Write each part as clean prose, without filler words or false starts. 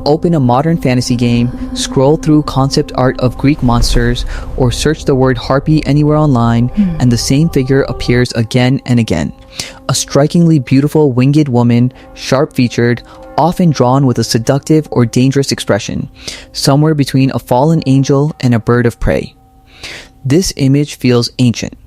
Open a modern fantasy game, scroll through concept art of Greek monsters, or search the word harpy anywhere online, and the same figure appears again and again. A strikingly beautiful winged woman, sharp-featured, often drawn with a seductive or dangerous expression, somewhere between a fallen angel and a bird of prey. This image feels ancient,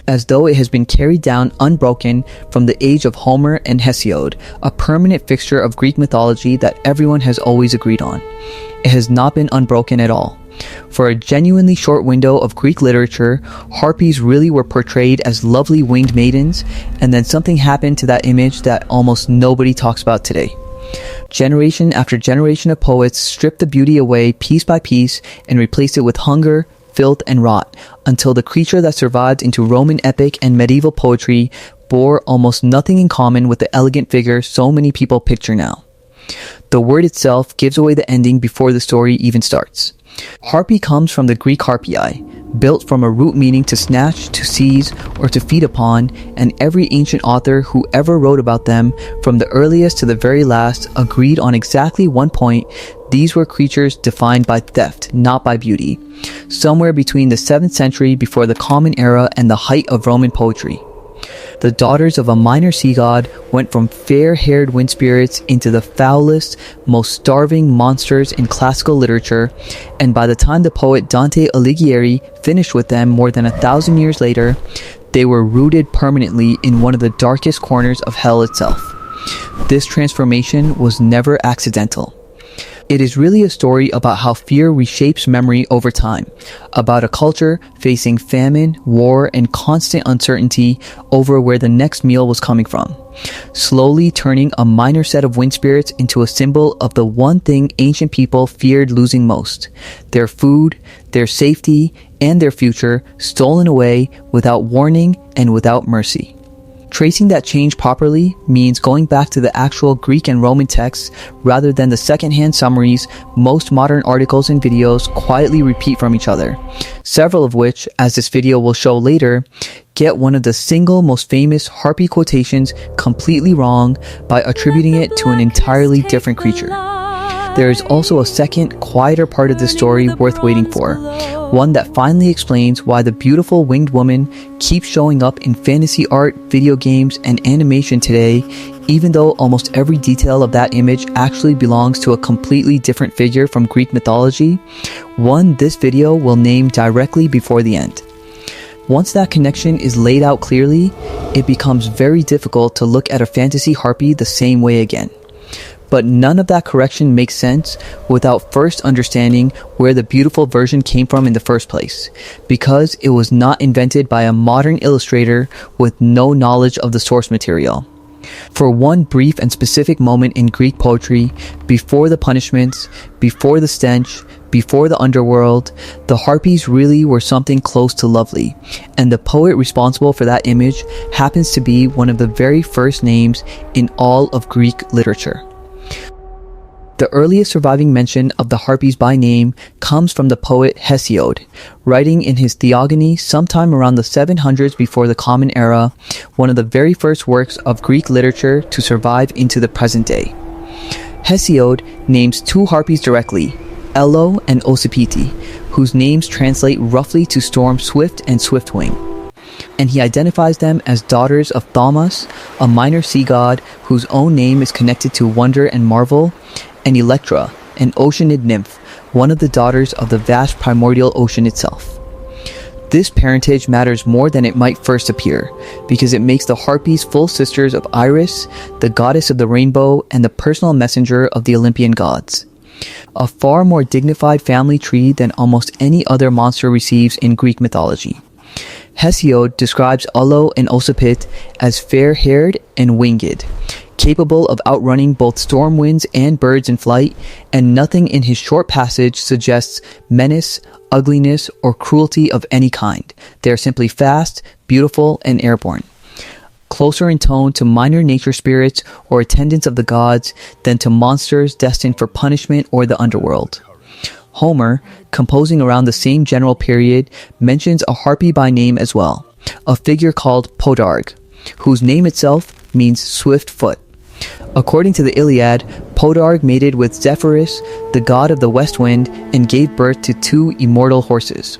as though it has been carried down unbroken from the age of Homer and Hesiod, a permanent fixture of Greek mythology that everyone has always agreed on. It has not been unbroken at all. For a genuinely short window of Greek literature, harpies really were portrayed as lovely winged maidens, and then something happened to that image that almost nobody talks about today. Generation after generation of poets stripped the beauty away piece by piece and replaced it with hunger, filth, and rot, until the creature that survived into Roman epic and medieval poetry bore almost nothing in common with the elegant figure so many people picture now. The word itself gives away the ending before the story even starts. Harpy comes from the Greek harpiai, built from a root meaning to snatch, to seize, or to feed upon, and every ancient author who ever wrote about them, from the earliest to the very last, agreed on exactly one point: these were creatures defined by theft, not by beauty, somewhere between the 7th century before the Common Era and the height of Roman poetry. The daughters of a minor sea god went from fair-haired wind spirits into the foulest, most starving monsters in classical literature, and by the time the poet Dante Alighieri finished with them more than 1,000 years later, they were rooted permanently in one of the darkest corners of hell itself. This transformation was never accidental. It is really a story about how fear reshapes memory over time, about a culture facing famine, war, and constant uncertainty over where the next meal was coming from, slowly turning a minor set of wind spirits into a symbol of the one thing ancient people feared losing most: their food, their safety, and their future stolen away without warning and without mercy. Tracing that change properly means going back to the actual Greek and Roman texts rather than the secondhand summaries most modern articles and videos quietly repeat from each other, several of which, as this video will show later, get one of the single most famous harpy quotations completely wrong by attributing it to an entirely different creature. There is also a second, quieter part of this story worth waiting for, one that finally explains why the beautiful winged woman keeps showing up in fantasy art, video games, and animation today, even though almost every detail of that image actually belongs to a completely different figure from Greek mythology, one this video will name directly before the end. Once that connection is laid out clearly, it becomes very difficult to look at a fantasy harpy the same way again. But none of that correction makes sense without first understanding where the beautiful version came from in the first place, because it was not invented by a modern illustrator with no knowledge of the source material. For one brief and specific moment in Greek poetry, before the punishments, before the stench, before the underworld, the harpies really were something close to lovely, and the poet responsible for that image happens to be one of the very first names in all of Greek literature. The earliest surviving mention of the harpies by name comes from the poet Hesiod, writing in his Theogony sometime around the 700s before the Common Era, one of the very first works of Greek literature to survive into the present day. Hesiod names two harpies directly, Elo and Ocypete, whose names translate roughly to Storm Swift and Swiftwing. And he identifies them as daughters of Thaumas, a minor sea god whose own name is connected to wonder and marvel, and Electra, an oceanid nymph, one of the daughters of the vast primordial ocean itself. This parentage matters more than it might first appear, because it makes the harpies full sisters of Iris, the goddess of the rainbow and the personal messenger of the Olympian gods. A far more dignified family tree than almost any other monster receives in Greek mythology. Hesiod describes Elo and Ocypete as fair-haired and winged, capable of outrunning both storm winds and birds in flight, and nothing in his short passage suggests menace, ugliness, or cruelty of any kind. They are simply fast, beautiful, and airborne, closer in tone to minor nature spirits or attendants of the gods than to monsters destined for punishment or the underworld. Homer, composing around the same general period, mentions a harpy by name as well, a figure called Podarg, whose name itself means swift foot. According to the Iliad, Podarg mated with Zephyrus, the god of the west wind, and gave birth to two immortal horses,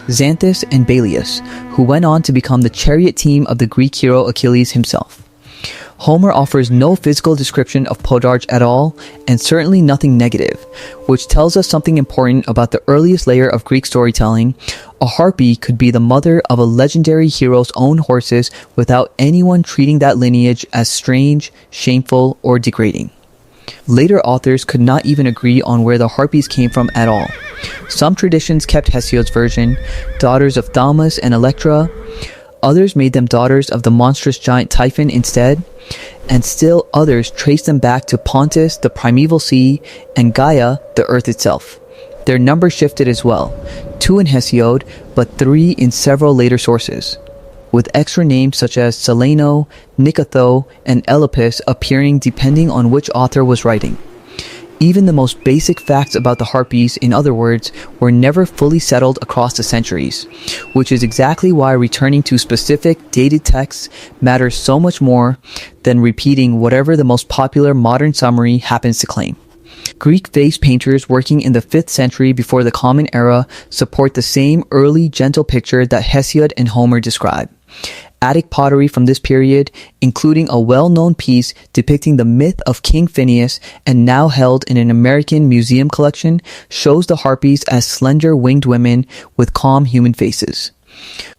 Xanthus and Balius, who went on to become the chariot team of the Greek hero Achilles himself. Homer offers no physical description of Podarg at all, and certainly nothing negative, which tells us something important about the earliest layer of Greek storytelling. A harpy could be the mother of a legendary hero's own horses without anyone treating that lineage as strange, shameful, or degrading. Later authors could not even agree on where the Harpies came from at all. Some traditions kept Hesiod's version, daughters of Thaumas and Electra. Others made them daughters of the monstrous giant Typhon instead, and still others traced them back to Pontus, the primeval sea, and Gaia, the earth itself. Their number shifted as well, 2 in Hesiod, but 3 in several later sources, with extra names such as Saleno, Nikotho, and Elopus appearing depending on which author was writing. Even the most basic facts about the Harpies, in other words, were never fully settled across the centuries, which is exactly why returning to specific, dated texts matters so much more than repeating whatever the most popular modern summary happens to claim. Greek vase painters working in the 5th century before the Common Era support the same early, gentle picture that Hesiod and Homer describe. Attic pottery from this period, including a well-known piece depicting the myth of King Phineus and now held in an American museum collection, shows the Harpies as slender winged women with calm human faces,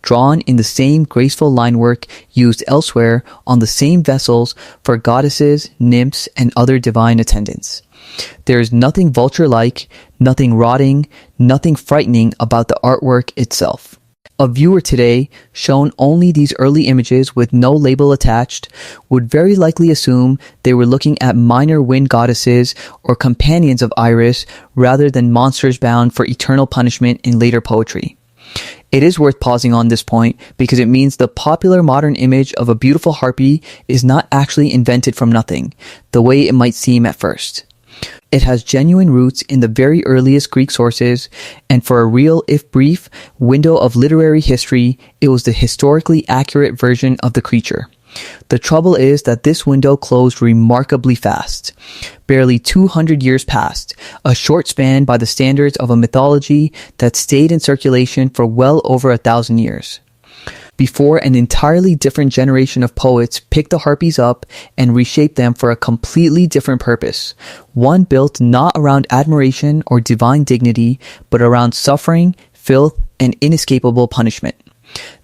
drawn in the same graceful line work used elsewhere on the same vessels for goddesses, nymphs, and other divine attendants. There is nothing vulture-like, nothing rotting, nothing frightening about the artwork itself. A viewer today, shown only these early images with no label attached, would very likely assume they were looking at minor wind goddesses or companions of Iris rather than monsters bound for eternal punishment in later poetry. It is worth pausing on this point because it means the popular modern image of a beautiful harpy is not actually invented from nothing, the way it might seem at first. It has genuine roots in the very earliest Greek sources, and for a real, if brief, window of literary history, it was the historically accurate version of the creature. The trouble is that this window closed remarkably fast. Barely 200 years passed, a short span by the standards of a mythology that stayed in circulation for well over 1,000 years, before an entirely different generation of poets picked the Harpies up and reshaped them for a completely different purpose, one built not around admiration or divine dignity, but around suffering, filth, and inescapable punishment.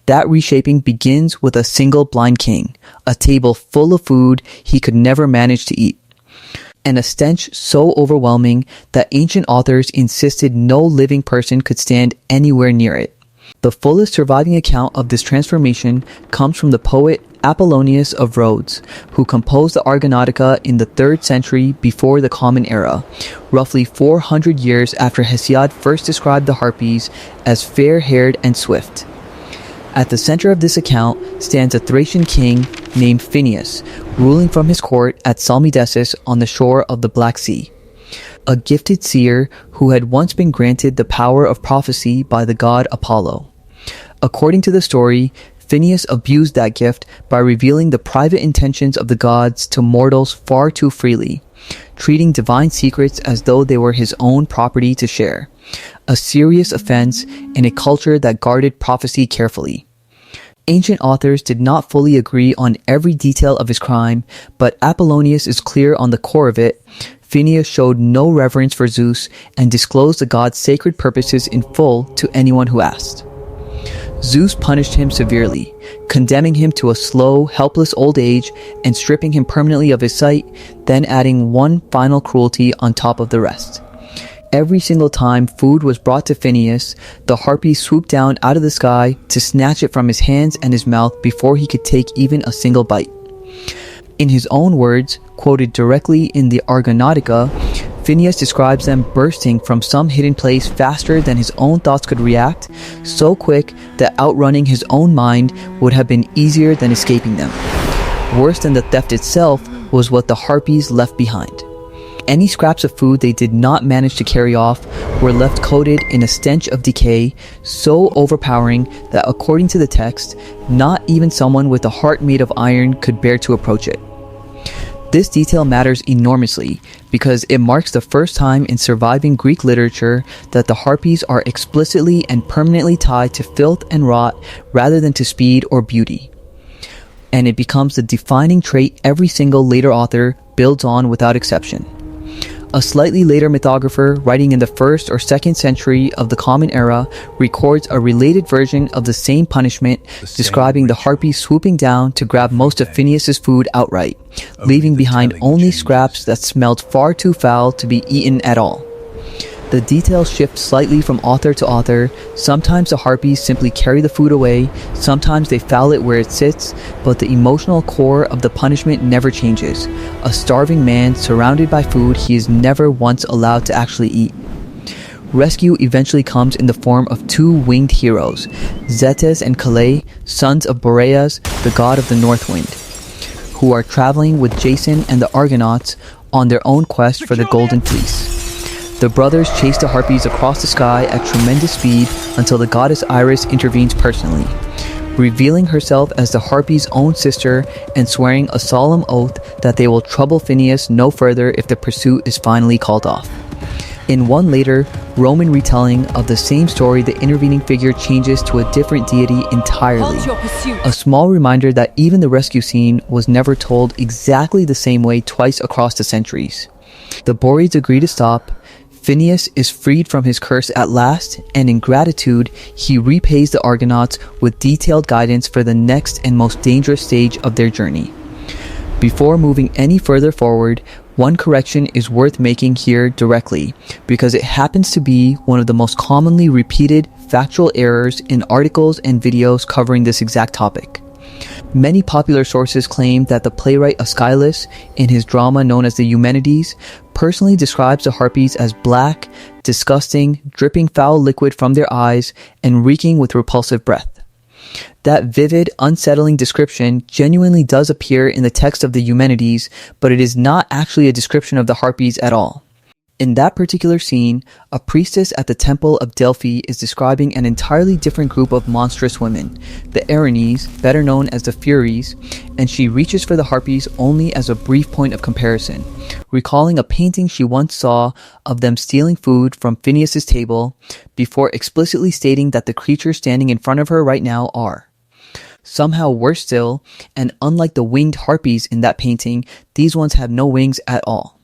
That reshaping begins with a single blind king, a table full of food he could never manage to eat, and a stench so overwhelming that ancient authors insisted no living person could stand anywhere near it. The fullest surviving account of this transformation comes from the poet Apollonius of Rhodes, who composed the Argonautica in the 3rd century before the Common Era, roughly 400 years after Hesiod first described the Harpies as fair-haired and swift. At the center of this account stands a Thracian king named Phineus, ruling from his court at Salmydessus on the shore of the Black Sea. A gifted seer who had once been granted the power of prophecy by the god Apollo. According to the story, Phineus abused that gift by revealing the private intentions of the gods to mortals far too freely, treating divine secrets as though they were his own property to share, a serious offense in a culture that guarded prophecy carefully. Ancient authors did not fully agree on every detail of his crime, but Apollonius is clear on the core of it. Phineus showed no reverence for Zeus and disclosed the god's sacred purposes in full to anyone who asked. Zeus punished him severely, condemning him to a slow, helpless old age and stripping him permanently of his sight, then adding one final cruelty on top of the rest. Every single time food was brought to Phineus, the harpy swooped down out of the sky to snatch it from his hands and his mouth before he could take even a single bite. In his own words, quoted directly in the Argonautica, Phineus describes them bursting from some hidden place faster than his own thoughts could react, so quick that outrunning his own mind would have been easier than escaping them. Worse than the theft itself was what the Harpies left behind. Any scraps of food they did not manage to carry off were left coated in a stench of decay so overpowering that, according to the text, not even someone with a heart made of iron could bear to approach it. This detail matters enormously because it marks the first time in surviving Greek literature that the Harpies are explicitly and permanently tied to filth and rot rather than to speed or beauty. And it becomes the defining trait every single later author builds on without exception. A slightly later mythographer, writing in the 1st or 2nd century of the Common Era, records a related version of the same punishment, describing the Harpies swooping down to grab most of Phineus's food outright, leaving behind only scraps that smelled far too foul to be eaten at all. The details shift slightly from author to author. Sometimes the Harpies simply carry the food away, sometimes they foul it where it sits, but the emotional core of the punishment never changes. A starving man surrounded by food he is never once allowed to actually eat. Rescue eventually comes in the form of two winged heroes, Zetes and Calais, sons of Boreas, the god of the north wind, who are traveling with Jason and the Argonauts on their own quest for the Golden Fleece. The brothers chase the Harpies across the sky at tremendous speed until the goddess Iris intervenes personally, revealing herself as the Harpies' own sister and swearing a solemn oath that they will trouble Phineus no further if the pursuit is finally called off. In one later Roman retelling of the same story, the intervening figure changes to a different deity entirely. A small reminder that even the rescue scene was never told exactly the same way twice across the centuries. The Boreads agree to stop. Phineus is freed from his curse at last, and in gratitude, he repays the Argonauts with detailed guidance for the next and most dangerous stage of their journey. Before moving any further forward, one correction is worth making here directly, because it happens to be one of the most commonly repeated factual errors in articles and videos covering this exact topic. Many popular sources claim that the playwright Aeschylus, in his drama known as the Eumenides, personally describes the Harpies as black, disgusting, dripping foul liquid from their eyes, and reeking with repulsive breath. That vivid, unsettling description genuinely does appear in the text of the Eumenides, but it is not actually a description of the Harpies at all. In that particular scene, a priestess at the temple of Delphi is describing an entirely different group of monstrous women, the Erinyes, better known as the Furies, and she reaches for the Harpies only as a brief point of comparison, recalling a painting she once saw of them stealing food from Phineus's table, before explicitly stating that the creatures standing in front of her right now are. Somehow worse still, and unlike the winged Harpies in that painting, these ones have no wings at all.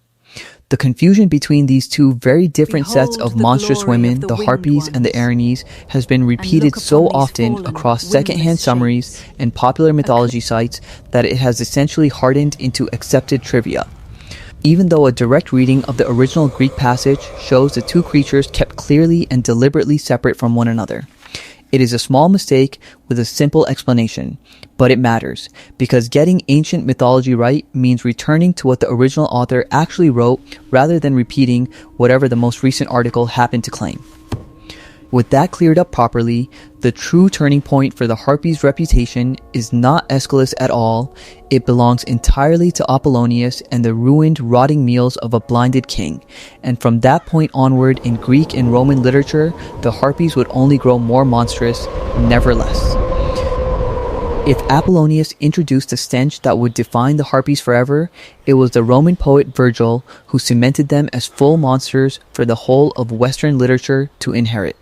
The confusion between these two very different sets of monstrous women, the Harpies and the Erinyes, has been repeated so often across secondhand summaries and popular mythology sites that it has essentially hardened into accepted trivia. Even though a direct reading of the original Greek passage shows the two creatures kept clearly and deliberately separate from one another. It is a small mistake with a simple explanation, but it matters, because getting ancient mythology right means returning to what the original author actually wrote rather than repeating whatever the most recent article happened to claim. With that cleared up properly, the true turning point for the Harpies' reputation is not Aeschylus at all. It belongs entirely to Apollonius and the ruined, rotting meals of a blinded king. And from that point onward in Greek and Roman literature, the Harpies would only grow more monstrous, never less. If Apollonius introduced a stench that would define the Harpies forever, it was the Roman poet Virgil who cemented them as full monsters for the whole of Western literature to inherit.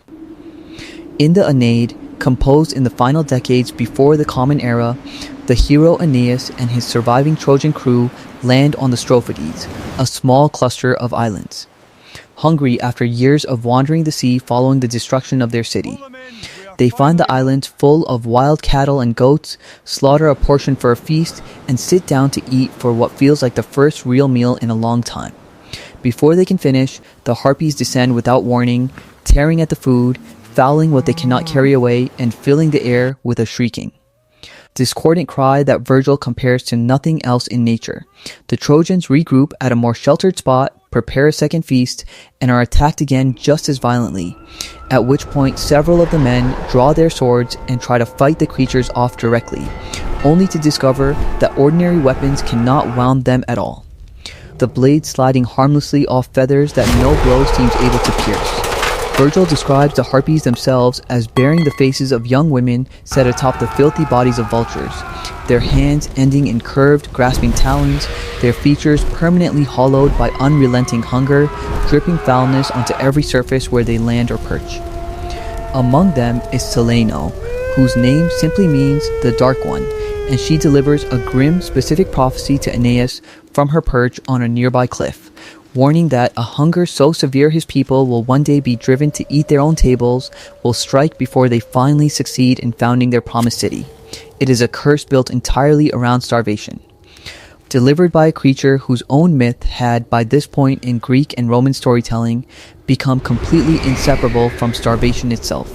In the Aeneid, composed in the final decades before the Common Era, the hero Aeneas and his surviving Trojan crew land on the Strophides, a small cluster of islands. Hungry after years of wandering the sea following the destruction of their city, they find the islands full of wild cattle and goats, slaughter a portion for a feast, and sit down to eat for what feels like the first real meal in a long time. Before they can finish, the Harpies descend without warning, tearing at the food, fouling what they cannot carry away, and filling the air with a shrieking, discordant cry that Virgil compares to nothing else in nature. The Trojans regroup at a more sheltered spot, prepare a second feast, and are attacked again just as violently, at which point several of the men draw their swords and try to fight the creatures off directly, only to discover that ordinary weapons cannot wound them at all, the blade sliding harmlessly off feathers that no blow seems able to pierce. Virgil describes the Harpies themselves as bearing the faces of young women set atop the filthy bodies of vultures. their hands ending in curved, grasping talons, their features permanently hollowed by unrelenting hunger, dripping foulness onto every surface where they land or perch. Among them is Celaeno, whose name simply means the Dark One, and she delivers a grim, specific prophecy to Aeneas from her perch on a nearby cliff, warning that a hunger so severe his people will one day be driven to eat their own tables will strike before they finally succeed in founding their promised city. It is a curse built entirely around starvation. Delivered by a creature whose own myth had, by this point in Greek and Roman storytelling, become completely inseparable from starvation itself.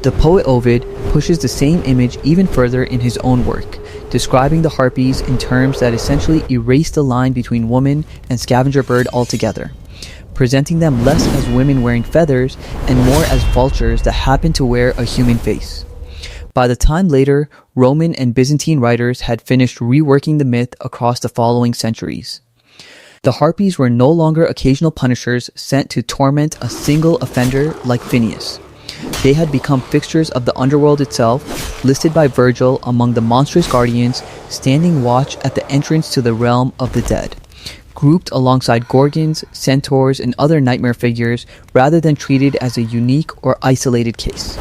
The poet Ovid pushes the same image even further in his own work, describing the Harpies in terms that essentially erase the line between woman and scavenger bird altogether, presenting them less as women wearing feathers and more as vultures that happen to wear a human face. By the time later Roman and Byzantine writers had finished reworking the myth across the following centuries, the Harpies were no longer occasional punishers sent to torment a single offender like Phineas. They had become fixtures of the underworld itself, listed by Virgil among the monstrous guardians standing watch at the entrance to the realm of the dead, grouped alongside gorgons, centaurs, and other nightmare figures rather than treated as a unique or isolated case.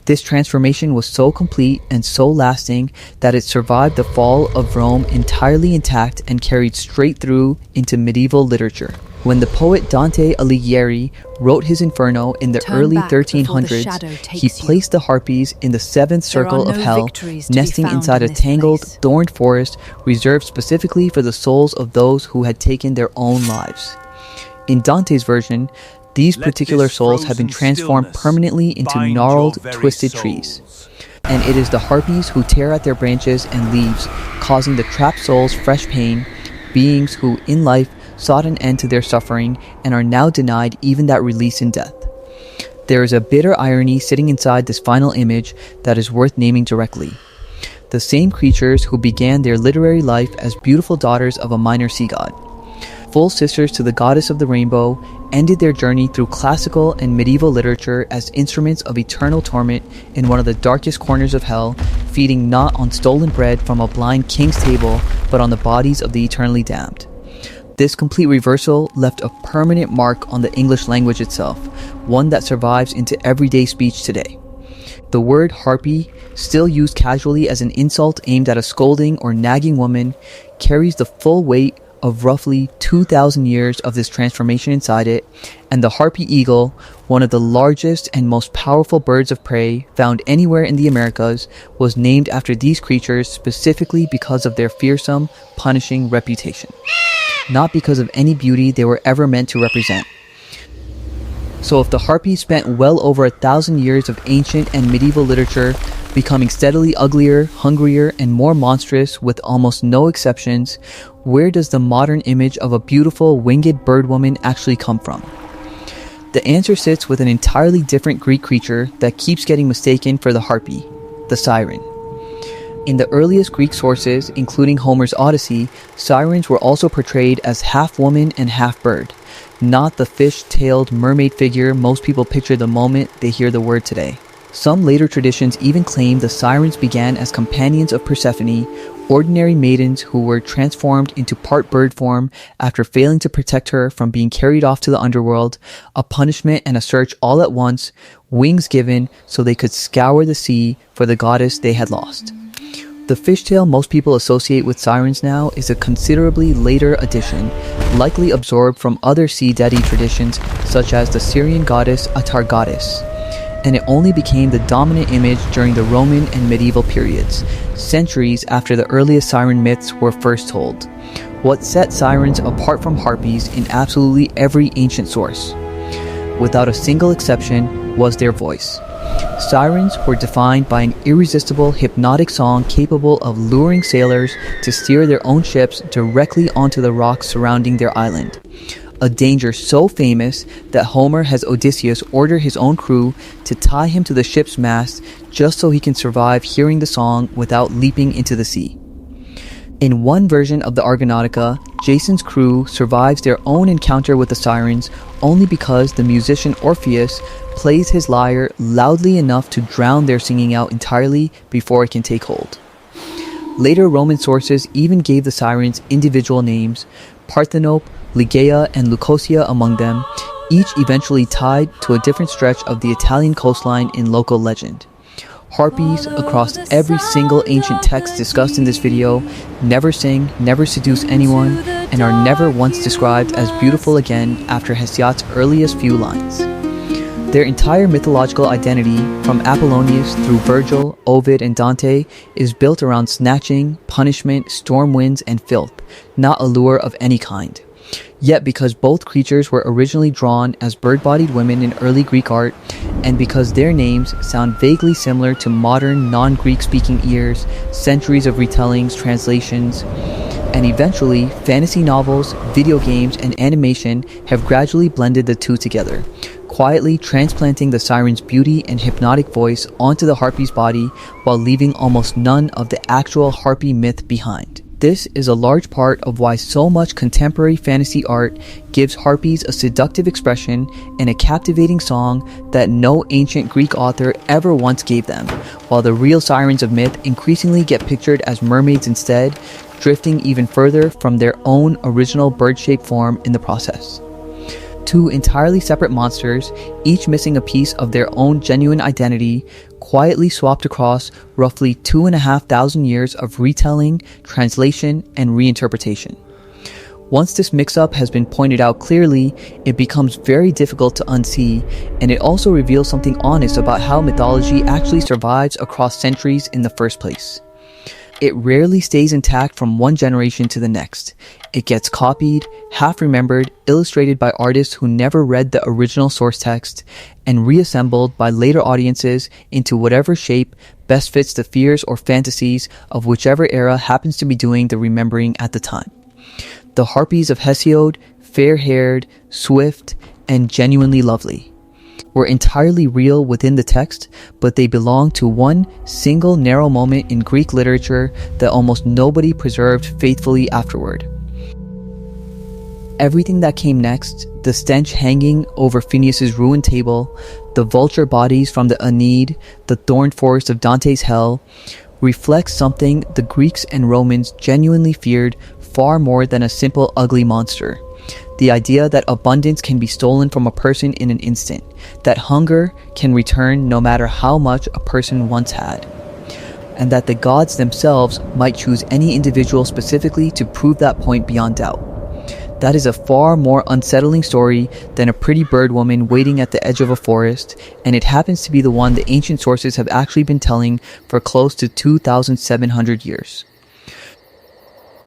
This transformation was so complete and so lasting that it survived the fall of Rome entirely intact and carried straight through into medieval literature. When the poet Dante Alighieri wrote his Inferno in the early 1300s, he placed the Harpies in the seventh circle of hell, nesting inside a tangled, thorned forest reserved specifically for the souls of those who had taken their own lives. In Dante's version, these particular souls have been transformed permanently into gnarled, twisted trees. And it is the Harpies who tear at their branches and leaves, causing the trapped souls fresh pain, beings who, in life, sought an end to their suffering and are now denied even that release in death. There is a bitter irony sitting inside this final image that is worth naming directly. The same creatures who began their literary life as beautiful daughters of a minor sea god, full sisters to the goddess of the rainbow, ended their journey through classical and medieval literature as instruments of eternal torment in one of the darkest corners of hell, feeding not on stolen bread from a blind king's table, but on the bodies of the eternally damned. This complete reversal left a permanent mark on the English language itself, one that survives into everyday speech today. The word harpy, still used casually as an insult aimed at a scolding or nagging woman, carries the full weight of roughly 2,000 years of this transformation inside it, and the harpy eagle, one of the largest and most powerful birds of prey found anywhere in the Americas, was named after these creatures specifically because of their fearsome, punishing reputation, not because of any beauty they were ever meant to represent. So if the Harpies spent well over 1,000 years of ancient and medieval literature becoming steadily uglier, hungrier, and more monstrous with almost no exceptions, where does the modern image of a beautiful winged bird woman actually come from? The answer sits with an entirely different Greek creature that keeps getting mistaken for the harpy, the siren. In the earliest Greek sources, including Homer's Odyssey, sirens were also portrayed as half woman and half bird, not the fish-tailed mermaid figure most people picture the moment they hear the word today. Some later traditions even claim the sirens began as companions of Persephone, ordinary maidens who were transformed into part bird form after failing to protect her from being carried off to the underworld, a punishment and a search all at once, wings given so they could scour the sea for the goddess they had lost. The fishtail most people associate with sirens now is a considerably later addition, likely absorbed from other sea deity traditions such as the Syrian goddess Atargatis, and it only became the dominant image during the Roman and medieval periods, centuries after the earliest siren myths were first told. What set sirens apart from harpies in absolutely every ancient source, without a single exception, was their voice. Sirens were defined by an irresistible hypnotic song capable of luring sailors to steer their own ships directly onto the rocks surrounding their island. A danger so famous that Homer has Odysseus order his own crew to tie him to the ship's mast just so he can survive hearing the song without leaping into the sea. In one version of the Argonautica, Jason's crew survives their own encounter with the sirens only because the musician Orpheus plays his lyre loudly enough to drown their singing out entirely before it can take hold. Later Roman sources even gave the sirens individual names, Parthenope, Ligeia, and Lucosia among them, each eventually tied to a different stretch of the Italian coastline in local legend. Harpies, across every single ancient text discussed in this video, never sing, never seduce anyone, and are never once described as beautiful again after Hesiod's earliest few lines. Their entire mythological identity, from Apollonius through Virgil, Ovid, and Dante, is built around snatching, punishment, storm winds, and filth, not allure of any kind. Yet because both creatures were originally drawn as bird-bodied women in early Greek art, and because their names sound vaguely similar to modern non-Greek speaking ears, centuries of retellings, translations, and eventually fantasy novels, video games, and animation have gradually blended the two together, quietly transplanting the siren's beauty and hypnotic voice onto the harpy's body while leaving almost none of the actual harpy myth behind. This is a large part of why so much contemporary fantasy art gives harpies a seductive expression and a captivating song that no ancient Greek author ever once gave them, while the real sirens of myth increasingly get pictured as mermaids instead, drifting even further from their own original bird-shaped form in the process. Two entirely separate monsters, each missing a piece of their own genuine identity, quietly swapped across roughly 2,500 years of retelling, translation, and reinterpretation. Once this mix-up has been pointed out clearly, it becomes very difficult to unsee, and it also reveals something honest about how mythology actually survives across centuries in the first place. It rarely stays intact from one generation to the next. It gets copied, half-remembered, illustrated by artists who never read the original source text, and reassembled by later audiences into whatever shape best fits the fears or fantasies of whichever era happens to be doing the remembering at the time. The Harpies of Hesiod, fair-haired, swift, and genuinely lovely, were entirely real within the text, but they belong to one single narrow moment in Greek literature that almost nobody preserved faithfully afterward. Everything that came next, the stench hanging over Phineus's ruined table, the vulture bodies from the Aeneid, the thorned forest of Dante's hell, reflects something the Greeks and Romans genuinely feared far more than a simple ugly monster. The idea that abundance can be stolen from a person in an instant, that hunger can return no matter how much a person once had, and that the gods themselves might choose any individual specifically to prove that point beyond doubt. That is a far more unsettling story than a pretty bird woman waiting at the edge of a forest, and it happens to be the one the ancient sources have actually been telling for close to 2,700 years.